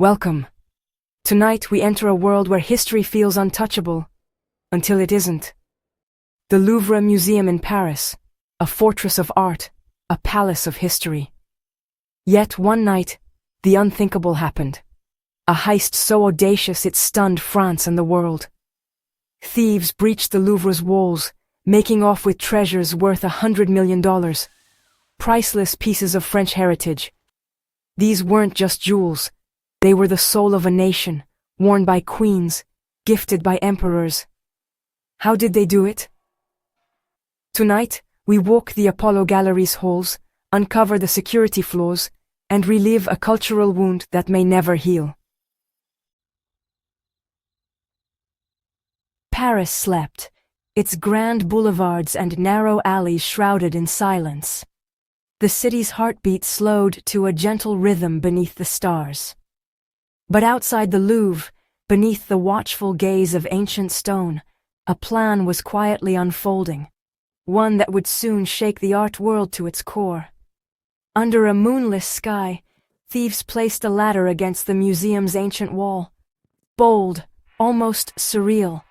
Welcome. Tonight we enter a world where history feels untouchable, until it isn't. The Louvre Museum in Paris, a fortress of art, a palace of history. Yet one night, the unthinkable happened. A heist so audacious it stunned France and the world. Thieves breached the Louvre's walls, making off with treasures worth $100 million. Priceless pieces of French heritage. These weren't just jewels. They were the soul of a nation, worn by queens, gifted by emperors. How did they do it? Tonight, we walk the Apollo Gallery's halls, uncover the security flaws, and relive a cultural wound that may never heal. Paris slept, its grand boulevards and narrow alleys shrouded in silence. The city's heartbeat slowed to a gentle rhythm beneath the stars. But outside the Louvre, beneath the watchful gaze of ancient stone, a plan was quietly unfolding, one that would soon shake the art world to its core. Under a moonless sky, thieves placed a ladder against the museum's ancient wall. Bold, almost surreal.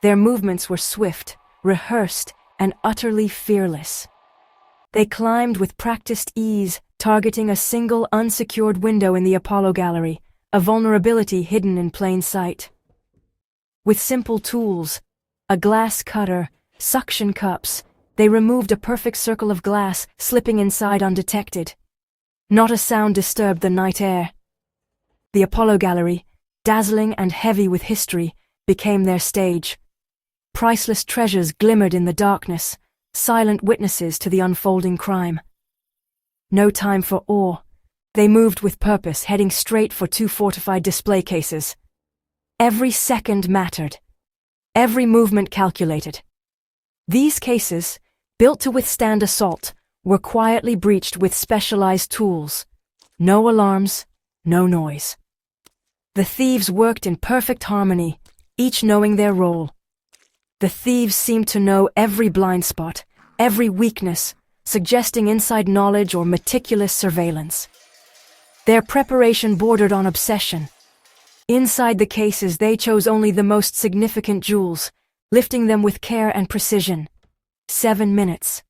Their movements were swift, rehearsed, and utterly fearless. They climbed with practiced ease, targeting a single unsecured window in the Apollo Gallery, a vulnerability hidden in plain sight. With simple tools, a glass cutter, suction cups, they removed a perfect circle of glass, slipping inside undetected. Not a sound disturbed the night air. The Apollo Gallery, dazzling and heavy with history, became their stage. Priceless treasures glimmered in the darkness, silent witnesses to the unfolding crime. No time for awe. They moved with purpose, heading straight for two fortified display cases. Every second mattered. Every movement calculated. These cases, built to withstand assault, were quietly breached with specialized tools. No alarms, no noise. The thieves worked in perfect harmony, each knowing their role. The thieves seemed to know every blind spot, every weakness, suggesting inside knowledge or meticulous surveillance. Their preparation bordered on obsession. Inside the cases, they chose only the most significant jewels, lifting them with care and precision. 7 minutes.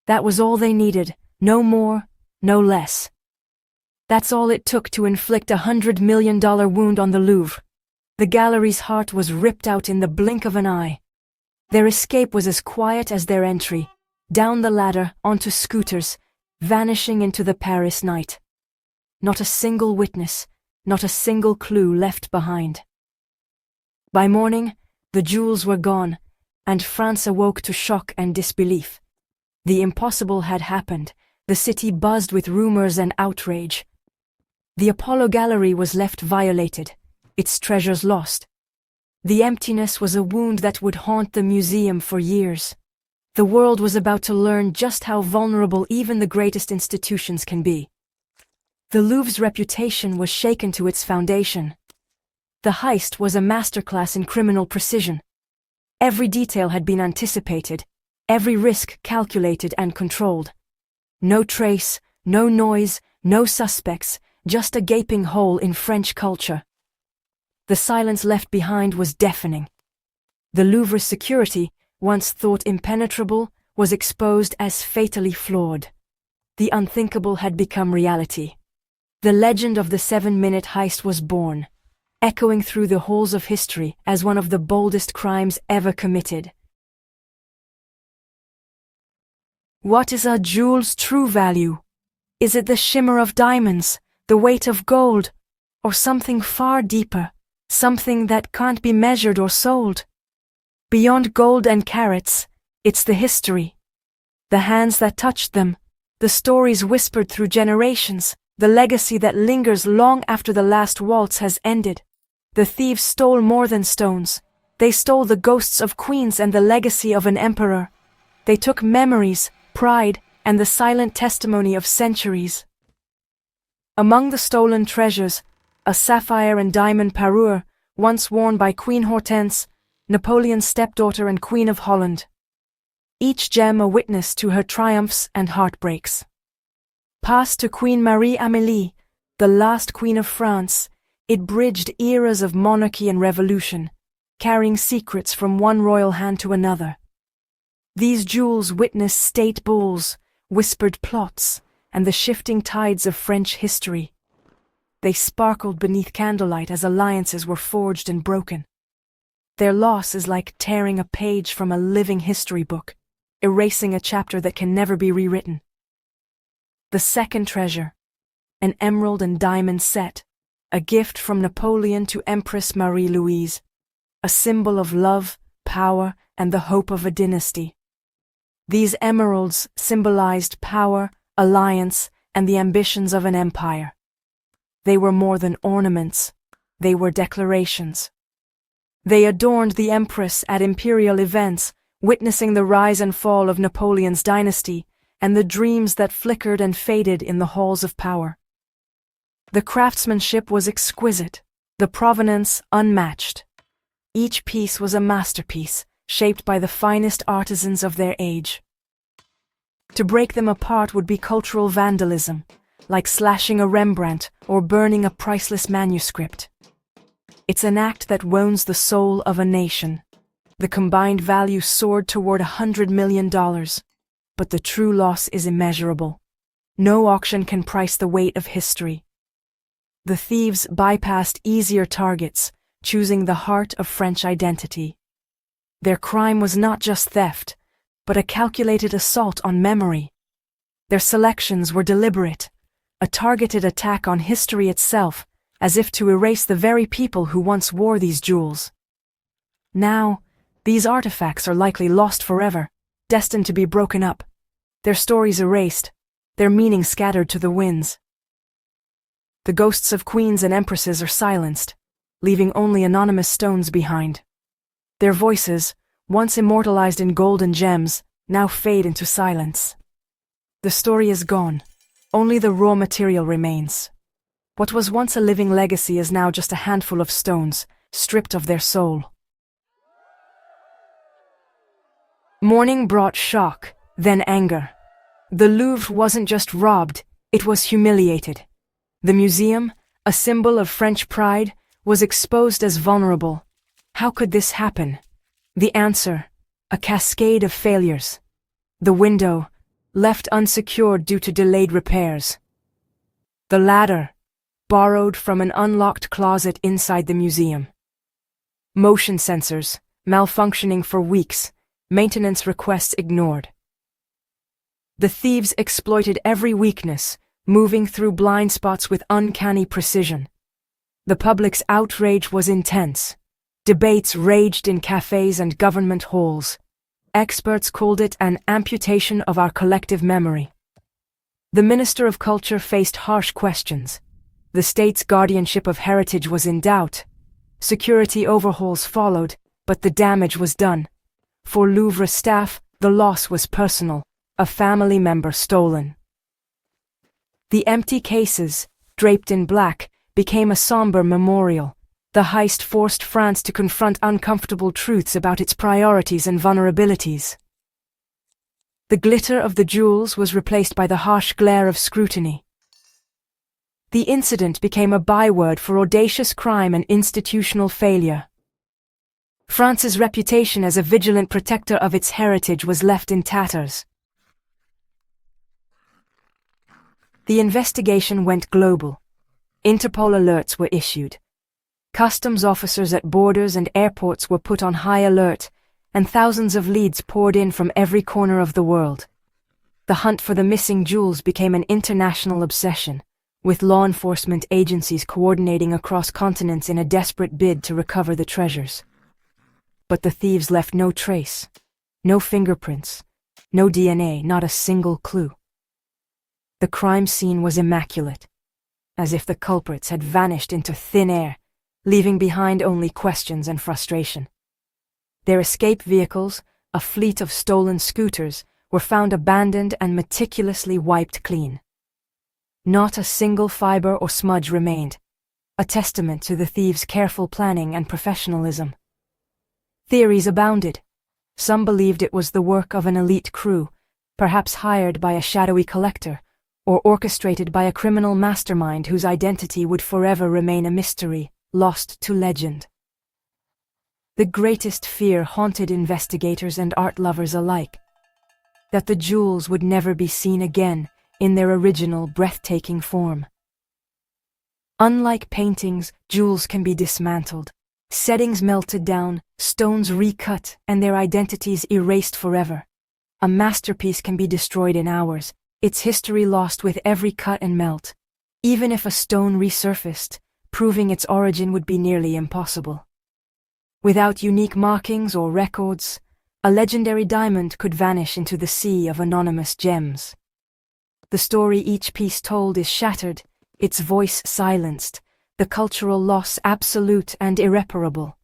That was all they needed, no more, no less. That's all it took to inflict a $100 million wound on the Louvre. The gallery's heart was ripped out in the blink of an eye. Their escape was as quiet as their entry, down the ladder, onto scooters, vanishing into the Paris night. Not a single witness, not a single clue left behind. By morning, the jewels were gone, and France awoke to shock and disbelief. The impossible had happened. The city buzzed with rumors and outrage. The Apollo Gallery was left violated, its treasures lost. The emptiness was a wound that would haunt the museum for years. The world was about to learn just how vulnerable even the greatest institutions can be. The Louvre's reputation was shaken to its foundation. The heist was a masterclass in criminal precision. Every detail had been anticipated, every risk calculated and controlled. No trace, no noise, no suspects, just a gaping hole in French culture. The silence left behind was deafening. The Louvre's security, once thought impenetrable, was exposed as fatally flawed. The unthinkable had become reality. The legend of the 7-minute heist was born, echoing through the halls of history as one of the boldest crimes ever committed. What is a jewel's true value? Is it the shimmer of diamonds, the weight of gold, or something far deeper, something that can't be measured or sold? Beyond gold and carats, it's the history. The hands that touched them, the stories whispered through generations, the legacy that lingers long after the last waltz has ended. The thieves stole more than stones. They stole the ghosts of queens and the legacy of an emperor. They took memories, pride, and the silent testimony of centuries. Among the stolen treasures, a sapphire and diamond parure, once worn by Queen Hortense, Napoleon's stepdaughter and Queen of Holland. Each gem a witness to her triumphs and heartbreaks. Passed to Queen Marie-Amélie, the last Queen of France, It bridged eras of monarchy and revolution, carrying secrets from one royal hand to another. These jewels witnessed state bulls, whispered plots, and the shifting tides of French history. They sparkled beneath candlelight as alliances were forged and broken. Their loss is like tearing a page from a living history book, erasing a chapter that can never be rewritten. The second treasure, an emerald and diamond set, a gift from Napoleon to Empress Marie-Louise, a symbol of love, power, and the hope of a dynasty. These emeralds symbolized power, alliance, and the ambitions of an empire. They were more than ornaments, they were declarations. They adorned the empress at imperial events, witnessing the rise and fall of Napoleon's dynasty and the dreams that flickered and faded in the halls of power. The craftsmanship was exquisite, the provenance unmatched. Each piece was a masterpiece, shaped by the finest artisans of their age. To break them apart would be cultural vandalism, like slashing a Rembrandt or burning a priceless manuscript. It's an act that wounds the soul of a nation. The combined value soared toward $100 million, but the true loss is immeasurable. No auction can price the weight of history. The thieves bypassed easier targets, choosing the heart of French identity. Their crime was not just theft, but a calculated assault on memory. Their selections were deliberate, a targeted attack on history itself, as if to erase the very people who once wore these jewels. Now, these artifacts are likely lost forever, destined to be broken up, their stories erased, their meaning scattered to the winds. The ghosts of queens and empresses are silenced, leaving only anonymous stones behind. Their voices, once immortalized in gold and gems, now fade into silence. The story is gone, only the raw material remains. What was once a living legacy is now just a handful of stones, stripped of their soul. Morning brought shock, then anger. The Louvre wasn't just robbed, it was humiliated. The museum, a symbol of French pride, was exposed as vulnerable. How could this happen? The answer, a cascade of failures. The window, left unsecured due to delayed repairs. The ladder, borrowed from an unlocked closet inside the museum. Motion sensors, malfunctioning for weeks, maintenance requests ignored. The thieves exploited every weakness, moving through blind spots with uncanny precision. The public's outrage was intense. Debates raged in cafes and government halls. Experts called it an amputation of our collective memory. The Minister of Culture faced harsh questions. The state's guardianship of heritage was in doubt. Security overhauls followed, but the damage was done. For Louvre staff, the loss was personal, a family member stolen. The empty cases, draped in black, became a somber memorial. The heist forced France to confront uncomfortable truths about its priorities and vulnerabilities. The glitter of the jewels was replaced by the harsh glare of scrutiny. The incident became a byword for audacious crime and institutional failure. France's reputation as a vigilant protector of its heritage was left in tatters. The investigation went global. Interpol alerts were issued. Customs officers at borders and airports were put on high alert, and thousands of leads poured in from every corner of the world. The hunt for the missing jewels became an international obsession, with law enforcement agencies coordinating across continents in a desperate bid to recover the treasures. But the thieves left no trace, no fingerprints, no DNA, not a single clue. The crime scene was immaculate, as if the culprits had vanished into thin air, leaving behind only questions and frustration. Their escape vehicles, a fleet of stolen scooters, were found abandoned and meticulously wiped clean. Not a single fiber or smudge remained, a testament to the thieves' careful planning and professionalism. Theories abounded. Some believed it was the work of an elite crew, perhaps hired by a shadowy collector, or orchestrated by a criminal mastermind whose identity would forever remain a mystery, lost to legend. The greatest fear haunted investigators and art lovers alike: that the jewels would never be seen again in their original breathtaking form. Unlike paintings, jewels can be dismantled, settings melted down, stones recut, and their identities erased forever. A masterpiece can be destroyed in hours, its history lost with every cut and melt. Even if a stone resurfaced, proving its origin would be nearly impossible. Without unique markings or records, a legendary diamond could vanish into the sea of anonymous gems. The story each piece told is shattered, its voice silenced, the cultural loss absolute and irreparable.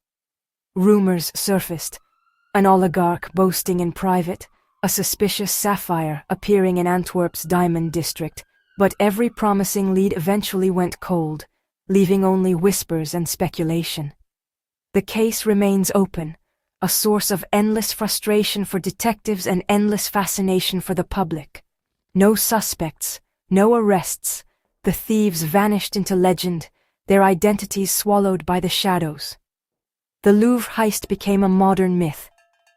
Rumors surfaced: an oligarch boasting in private, a suspicious sapphire appearing in Antwerp's diamond district, but every promising lead eventually went cold, leaving only whispers and speculation. The case remains open, a source of endless frustration for detectives and endless fascination for the public. No suspects, no arrests, the thieves vanished into legend, their identities swallowed by the shadows. The Louvre heist became a modern myth,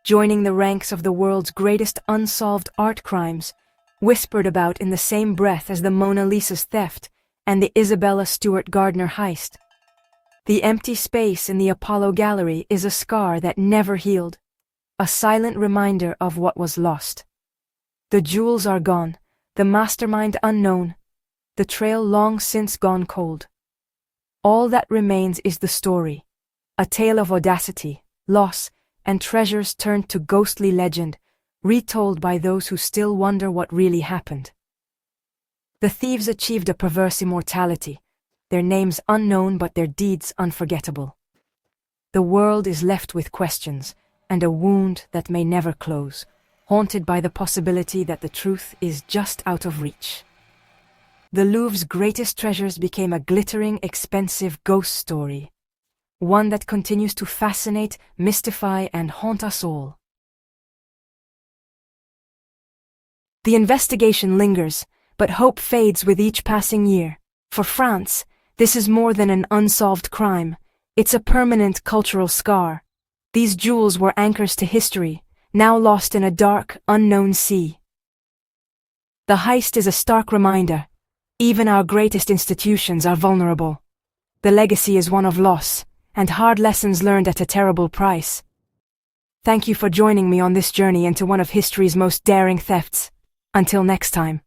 joining the ranks of the world's greatest unsolved art crimes, whispered about in the same breath as the Mona Lisa's theft and the Isabella Stewart Gardner heist. The empty space in the Apollo Gallery is a scar that never healed, a silent reminder of what was lost. The jewels are gone, the mastermind unknown, the trail long since gone cold. All that remains is the story, a tale of audacity, loss, and treasures turned to ghostly legend, retold by those who still wonder what really happened. The thieves achieved a perverse immortality, their names unknown but their deeds unforgettable. The world is left with questions, and a wound that may never close, haunted by the possibility that the truth is just out of reach. The Louvre's greatest treasures became a glittering, expensive ghost story, one that continues to fascinate, mystify, and haunt us all. The investigation lingers, but hope fades with each passing year. For France, this is more than an unsolved crime. It's a permanent cultural scar. These jewels were anchors to history, now lost in a dark, unknown sea. The heist is a stark reminder. Even our greatest institutions are vulnerable. The legacy is one of loss, and hard lessons learned at a terrible price. Thank you for joining me on this journey into one of history's most daring thefts. Until next time.